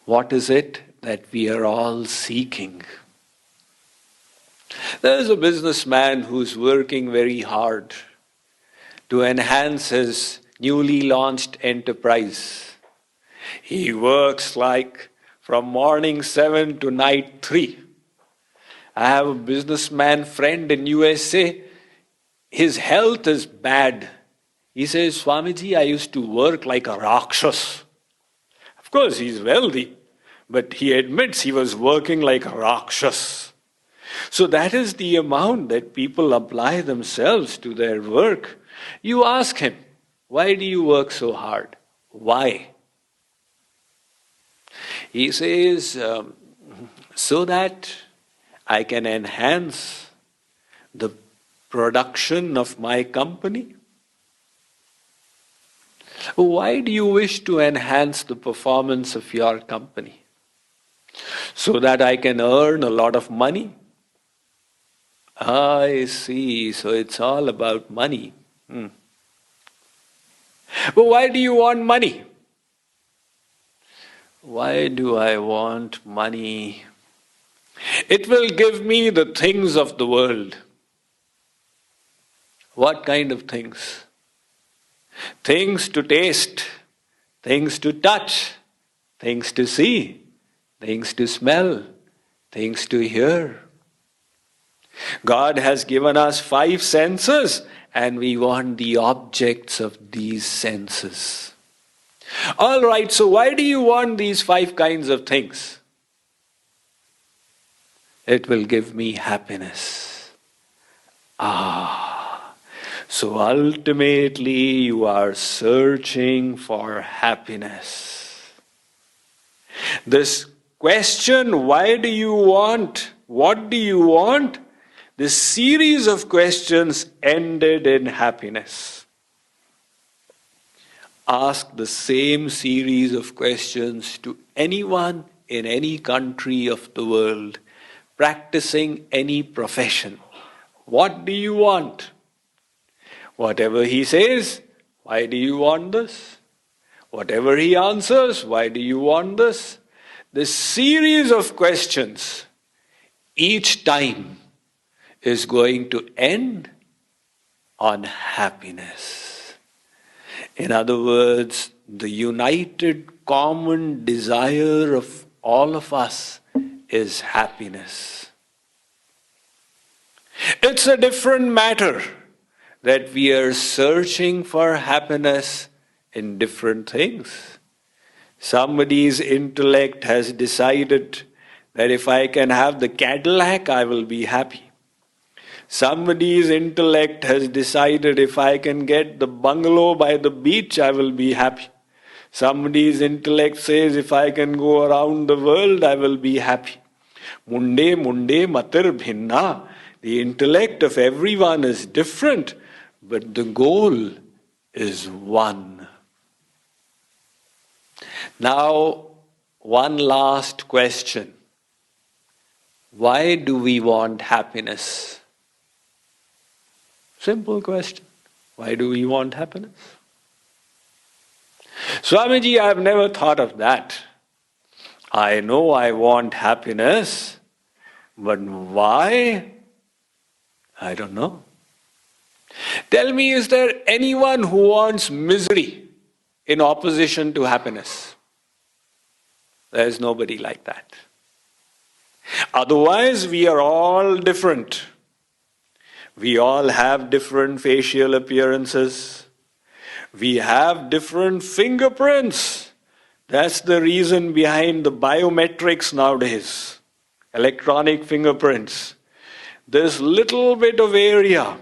What is it that we are all seeking? There's a businessman who's working very hard to enhance his newly launched enterprise. He works like from morning 7 to night 3. I have a businessman friend in USA. His health is bad. He says, Swamiji, I used to work like a Rakshas. Of course, he's wealthy, but he admits he was working like a Rakshas. So that is the amount that people apply themselves to their work. You ask him, why do you work so hard? Why? He says, so that I can enhance the production of my company. Why do you wish to enhance the performance of your company? So that I can earn a lot of money? I see, so it's all about money. But why do you want money? Why do I want money? It will give me the things of the world. What kind of things? Things to taste, things to touch, things to see, things to smell, things to hear. God has given us 5 senses, and we want the objects of these senses. All right, so why do you want these 5 kinds of things? It will give me happiness. So ultimately you are searching for happiness. This question, why do you want? What do you want? This series of questions ended in happiness. Ask the same series of questions to anyone in any country of the world, practicing any profession. What do you want? Whatever he says, why do you want this? Whatever he answers, why do you want this? This series of questions, each time, is going to end on happiness. In other words, the united common desire of all of us is happiness. It's a different matter that we are searching for happiness in different things. Somebody's intellect has decided that if I can have the Cadillac, I will be happy. Somebody's intellect has decided if I can get the bungalow by the beach, I will be happy. Somebody's intellect says if I can go around the world, I will be happy. Munde matir bhinna. The intellect of everyone is different, but the goal is one. Now, one last question. Why do we want happiness? Simple question. Why do we want happiness? Swamiji, I have never thought of that. I know I want happiness, but why? I don't know. Tell me, is there anyone who wants misery in opposition to happiness? There is nobody like that. Otherwise, we are all different. We all have different facial appearances. We have different fingerprints. That's the reason behind the biometrics nowadays. Electronic fingerprints. This little bit of area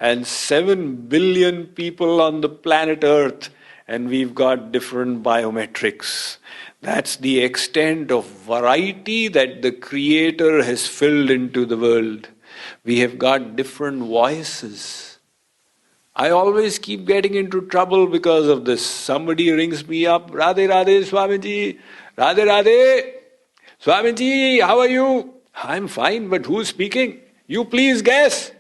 and 7 billion people on the planet Earth, and we've got different biometrics. That's the extent of variety that the Creator has filled into the world. We have got different voices. I always keep getting into trouble because of this. Somebody rings me up, Radhe Radhe Swamiji, Radhe Radhe, Swamiji, how are you? I'm fine, but who's speaking? You please guess.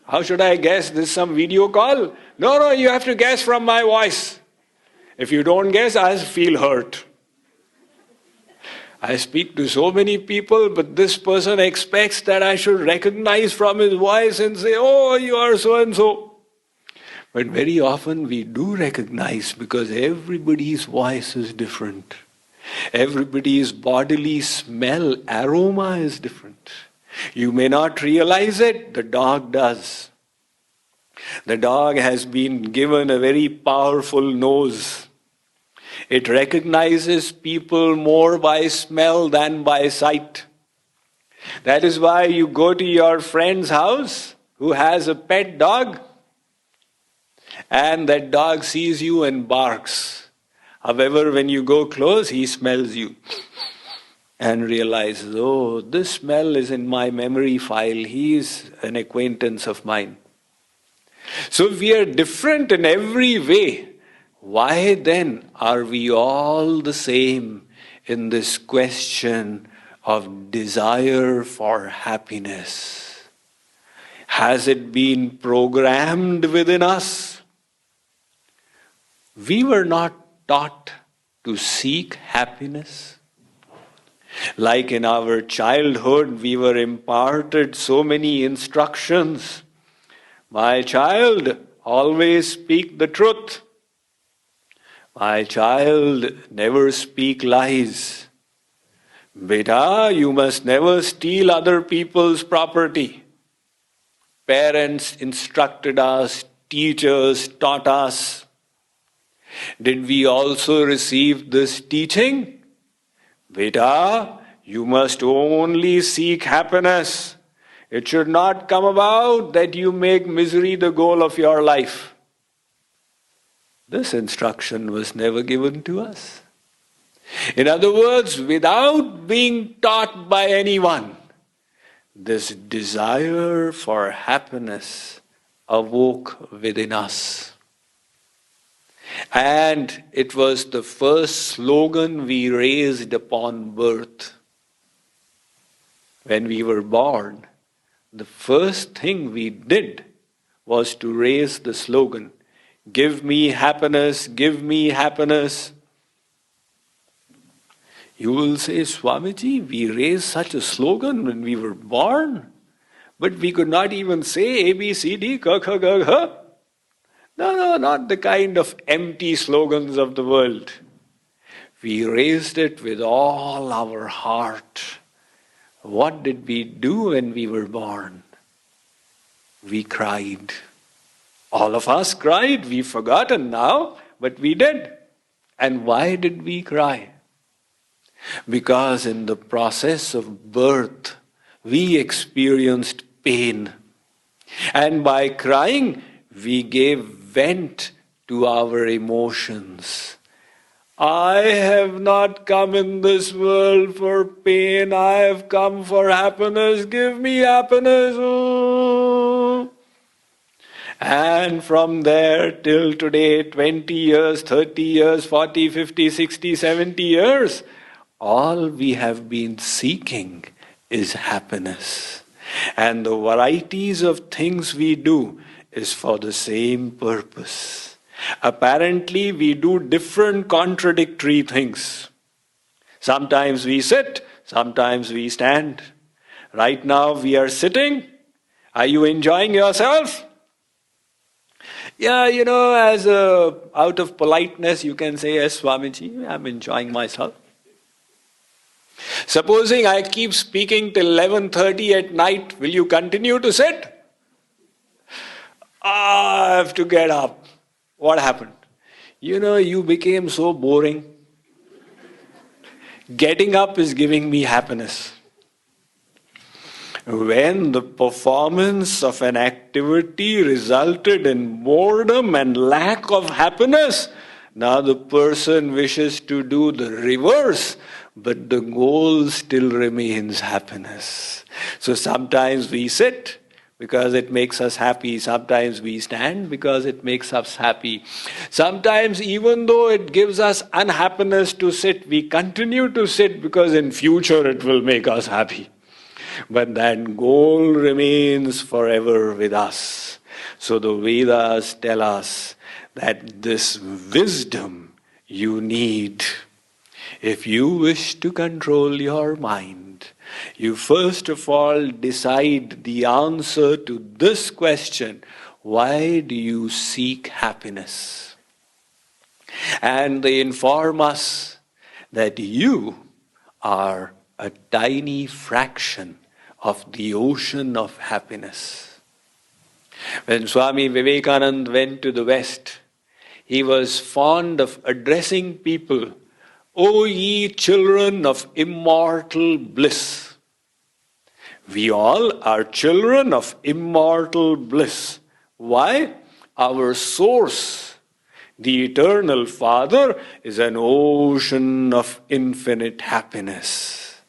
How should I guess? This is some video call? No, you have to guess from my voice. If you don't guess, I'll feel hurt. I speak to so many people, but this person expects that I should recognize from his voice and say, oh, you are so and so. But very often we do recognize because everybody's voice is different. Everybody's bodily smell, aroma is different. You may not realize it, the dog does. The dog has been given a very powerful nose. It recognizes people more by smell than by sight. That is why you go to your friend's house who has a pet dog, and that dog sees you and barks. However, when you go close, he smells you and realizes, oh, this smell is in my memory file. He is an acquaintance of mine. So we are different in every way. Why then are we all the same in this question of desire for happiness? Has it been programmed within us? We were not taught to seek happiness. Like in our childhood, we were imparted so many instructions. My child, always speak the truth. My child, never speak lies. Beta, you must never steal other people's property. Parents instructed us, teachers taught us. Did we also receive this teaching? Beta, you must only seek happiness. It should not come about that you make misery the goal of your life. This instruction was never given to us. In other words, without being taught by anyone, this desire for happiness awoke within us. And it was the first slogan we raised upon birth. When we were born, the first thing we did was to raise the slogan, give me happiness, give me happiness. You will say, Swamiji, we raised such a slogan when we were born, but we could not even say A, B, C, D, K, K, G, H. No, not the kind of empty slogans of the world. We raised it with all our heart. What did we do when we were born? We cried. All of us cried. We've forgotten now, but we did. And why did we cry? Because in the process of birth, we experienced pain. And by crying, we gave vent to our emotions. I have not come in this world for pain. I have come for happiness. Give me happiness. Oh. And from there till today, 20 years, 30 years, 40, 50, 60, 70 years, all we have been seeking is happiness. And the varieties of things we do is for the same purpose. Apparently, we do different contradictory things. Sometimes we sit, sometimes we stand. Right now we are sitting. Are you enjoying yourself? Yeah, as out of politeness, you can say, yes, Swamiji, I'm enjoying myself. Supposing I keep speaking till 11:30 at night, will you continue to sit? I have to get up. What happened? You became so boring. Getting up is giving me happiness. When the performance of an activity resulted in boredom and lack of happiness, now the person wishes to do the reverse, but the goal still remains happiness. So sometimes we sit because it makes us happy. Sometimes we stand because it makes us happy. Sometimes even though it gives us unhappiness to sit, we continue to sit because in future it will make us happy. But that goal remains forever with us. So the Vedas tell us that this wisdom you need. If you wish to control your mind, you first of all decide the answer to this question: why do you seek happiness? And they inform us that you are a tiny fraction of the ocean of happiness. When Swami Vivekananda went to the West, he was fond of addressing people, "O ye children of immortal bliss." We all are children of immortal bliss. Why? Our source, the eternal Father, is an ocean of infinite happiness,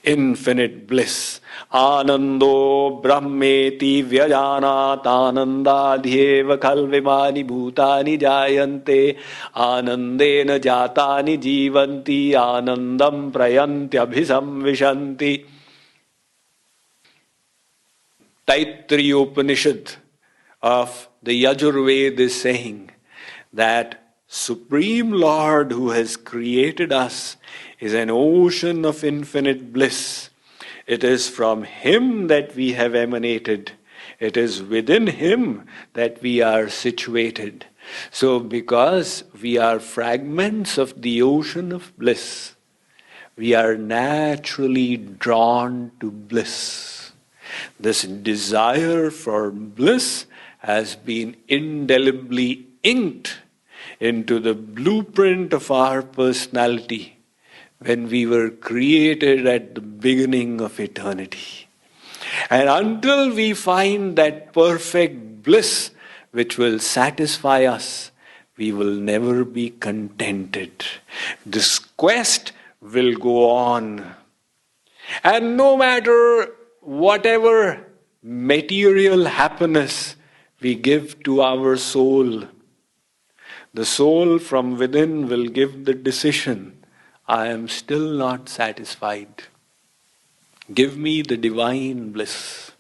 infinite bliss. Anando brahmeti vyajanat anandadhyeva kalvimani bhutani jayante anandena jatani jivanti anandam prayanti abhisamvishanti. Taittiriya Upanishad of the Yajurveda is saying that Supreme Lord who has created us is an ocean of infinite bliss. It is from Him that we have emanated. It is within Him that we are situated. So because we are fragments of the ocean of bliss, we are naturally drawn to bliss. This desire for bliss has been indelibly inked into the blueprint of our personality when we were created at the beginning of eternity. And until we find that perfect bliss which will satisfy us, we will never be contented. This quest will go on. And no matter whatever material happiness we give to our soul, the soul from within will give the decision, I am still not satisfied. Give me the divine bliss.